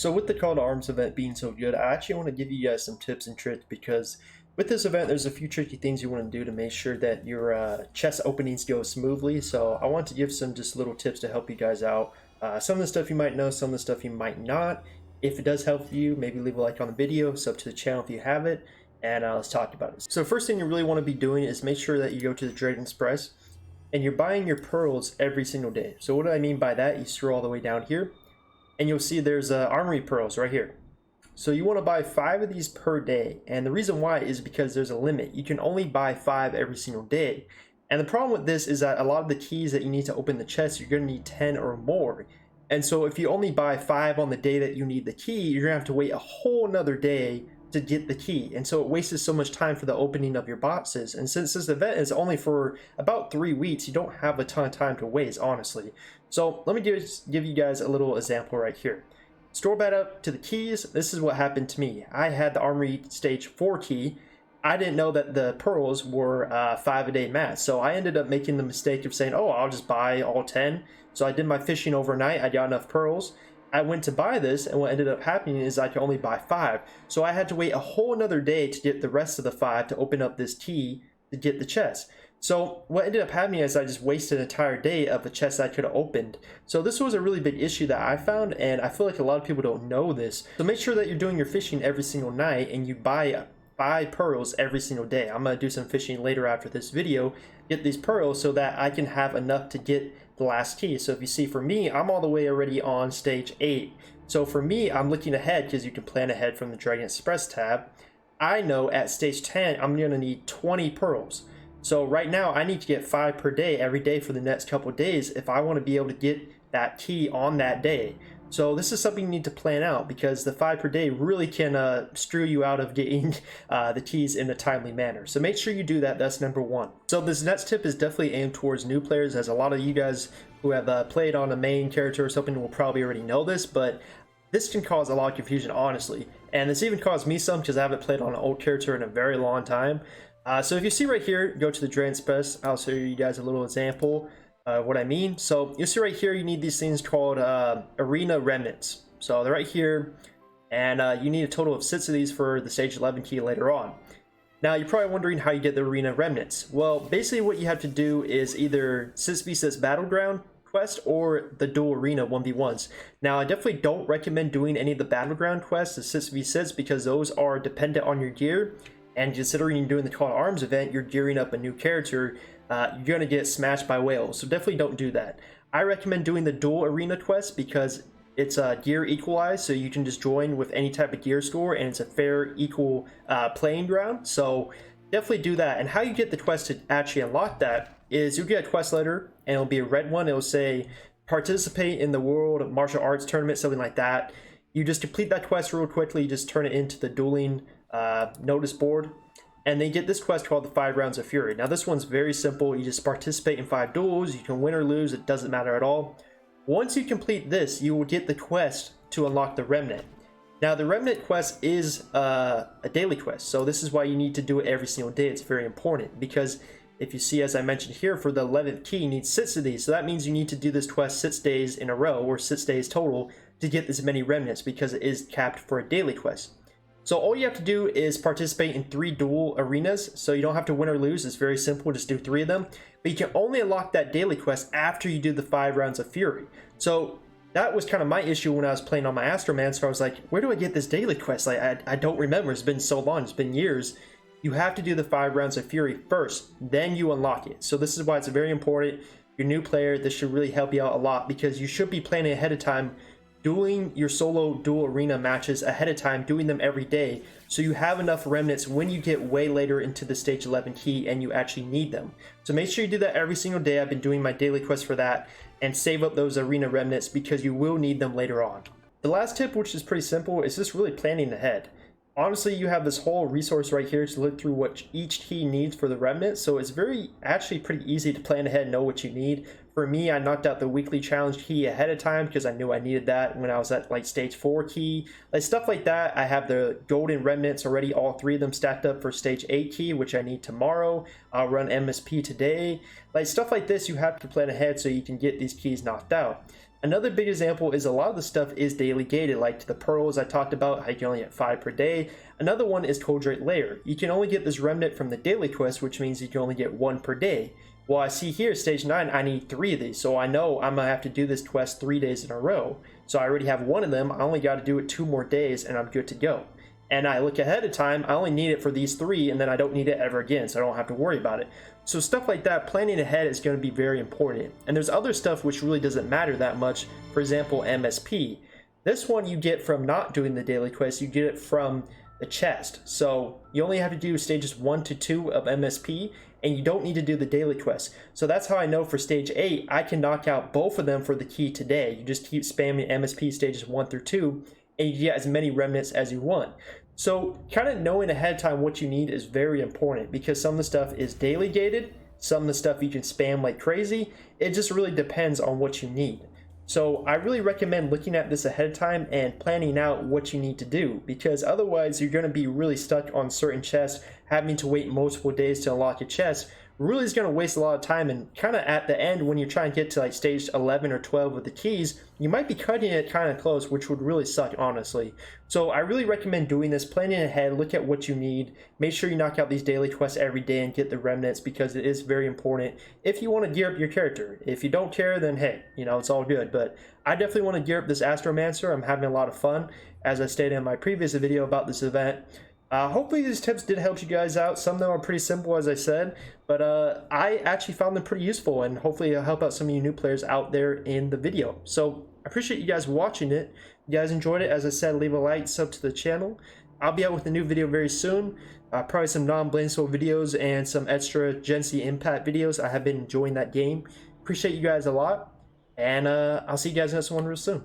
So with the Call to Arms event being so good, I actually want to give you guys some tips and tricks because with this event, there's a few tricky things you want to do to make sure that your chest openings go smoothly. So I want to give some just little tips to help you guys out. Some of the stuff you might know, some of the stuff you might not. If it does help you, maybe leave a like on the video, sub to the channel if you have it, and let's talk about it. So first thing you really want to be doing is make sure that you go to the Trade Express and you're buying your pearls every single day. So what do I mean by that? You scroll all the way down here and you'll see there's armory pearls right here. So you want to buy 5 of these per day, and the reason why is because there's a limit. You can only buy 5 every single day, and the problem with this is that a lot of the keys that you need to open the chest, you're going to need 10 or more. And so if you only buy 5 on the day that you need the key, you're going to have to wait a whole another day to get the key, and so it wastes so much time for the opening of your boxes. And since this event is only for about 3 weeks, you don't have a ton of time to waste, honestly. So let me give you guys a little example right here. Store back up to the keys. This is what happened to me. I had the Armory Stage 4 key. I didn't know that the pearls were 5 a day max, so I ended up making the mistake of saying, oh, I'll just buy all 10. So I did my fishing overnight. I got enough pearls. I went to buy this, and what ended up happening is I could only buy 5. So I had to wait a whole another day to get the rest of the 5 to open up this key to get the chest. So what ended up happening is I just wasted an entire day of a chest I could have opened. So this was a really big issue that I found, and I feel like a lot of people don't know this. So make sure that you're doing your fishing every single night and you buy 5 pearls every single day. I'm going to do some fishing later after this video, get these pearls so that I can have enough to get the last key. So if you see, for me, I'm all the way already on stage 8. So for me, I'm looking ahead because you can plan ahead from the Dragon Express tab. I know at stage 10, I'm going to need 20 pearls. So right now, I need to get 5 per day every day for the next couple days if I want to be able to get that key on that day. So this is something you need to plan out because the 5 per day really can screw you out of getting the keys in a timely manner. So make sure you do that. That's number 1. So this next tip is definitely aimed towards new players, as a lot of you guys who have played on a main character or something will probably already know this, but this can cause a lot of confusion, honestly. And it's even caused me some because I haven't played on an old character in a very long time. So if you see right here, go to the Dragon Express. I'll show you guys a little example of what I mean. So you see right here, you need these things called Arena Remnants. So they're right here, and you need a total of 6 of these for the stage 11 key later on. Now you're probably wondering how you get the Arena Remnants. Well, basically what you have to do is either 6v6 Battleground quest or the dual arena 1v1s. Now I definitely don't recommend doing any of the Battleground quests, the 6v6, because those are dependent on your gear. And considering you're doing the Call to Arms event, you're gearing up a new character, you're going to get smashed by whales. So definitely don't do that. I recommend doing the dual arena quest because it's gear equalized, so you can just join with any type of gear score, and it's a fair, equal playing ground. So definitely do that. And how you get the quest to actually unlock that is you get a quest letter, and it'll be a red one. It'll say, participate in the World Martial Arts Tournament, something like that. You just complete that quest real quickly, you just turn it into the dueling notice board, and they get this quest called the 5 Rounds of Fury. Now this one's very simple. You just participate in 5 duels. You can win or lose, it doesn't matter at all. Once you complete this, you will get the quest to unlock the Remnant. Now the Remnant quest is a daily quest, so this is why you need to do it every single day. It's very important because if you see, as I mentioned here, for the 11th key, you need 6 of these. So that means you need to do this quest 6 days in a row, or 6 days total, to get this many remnants because it is capped for a daily quest. So all you have to do is participate in 3 dual arenas, so you don't have to win or lose. It's very simple, just do 3 of them. But you can only unlock that daily quest after you do the 5 Rounds of Fury. So that was kind of my issue when I was playing on my Astroman, so I was like, where do I get this daily quest? Like, I don't remember, it's been so long, it's been years. You have to do the 5 Rounds of Fury first, then you unlock it. So this is why it's very important. You're a new player, this should really help you out a lot because you should be planning ahead of time, doing your solo dual arena matches ahead of time, doing them every day, so you have enough remnants when you get way later into the stage 11 key and you actually need them. So make sure you do that every single day. I've been doing my daily quest for that, and save up those arena remnants because you will need them later on. The last tip, which is pretty simple, is just really planning ahead. Honestly, you have this whole resource right here to look through what each key needs for the remnant, so it's actually pretty easy to plan ahead and know what you need. For me, I knocked out the weekly challenge key ahead of time because I knew I needed that when I was at like stage 4 key. Like stuff like that. I have the golden remnants already, all 3 of them stacked up for stage 8 key, which I need tomorrow. I'll run MSP today. Like stuff like this, you have to plan ahead so you can get these keys knocked out. Another big example is a lot of the stuff is daily gated, like the pearls I talked about, how you can only get 5 per day. Another one is Coldrate Layer. You can only get this remnant from the daily quest, which means you can only get 1 per day. Well, I see here, stage 9, I need 3 of these, so I know I'm going to have to do this quest 3 days in a row. So I already have 1 of them, I only got to do it 2 more days, and I'm good to go. And I look ahead of time, I only need it for these 3, and then I don't need it ever again, so I don't have to worry about it. So stuff like that, planning ahead is going to be very important. And there's other stuff which really doesn't matter that much. For example, MSP. This one you get from not doing the daily quest, you get it from the chest. So you only have to do stages 1 to 2 of MSP, and you don't need to do the daily quest. So that's how I know for stage 8, I can knock out both of them for the key today. You just keep spamming MSP stages 1 through 2, and you get as many remnants as you want. So kind of knowing ahead of time what you need is very important, because some of the stuff is daily gated, some of the stuff you can spam like crazy. It just really depends on what you need. So I really recommend looking at this ahead of time and planning out what you need to do, because otherwise you're going to be really stuck on certain chests, having to wait multiple days to unlock a chest. Really is going to waste a lot of time, and kind of at the end when you're trying to get to like stage 11 or 12 with the keys, you might be cutting it kind of close, which would really suck, honestly. So I really recommend doing this, planning ahead, look at what you need, make sure you knock out these daily quests every day and get the remnants, because it is very important if you want to gear up your character. If you don't care, then hey, you know, it's all good. But I definitely want to gear up this Astromancer. I'm having a lot of fun, as I stated in my previous video about this event. Hopefully these tips did help you guys out. Some of them are pretty simple, as I said, but I actually found them pretty useful, and hopefully it'll help out some of you new players out there in the video. So I appreciate you guys watching it. If you guys enjoyed it, as I said, leave a like, sub to the channel. I'll be out with a new video very soon. Probably some non-Blainsville videos and some extra Gen C Impact videos. I have been enjoying that game. Appreciate you guys a lot, and I'll see you guys next one real soon.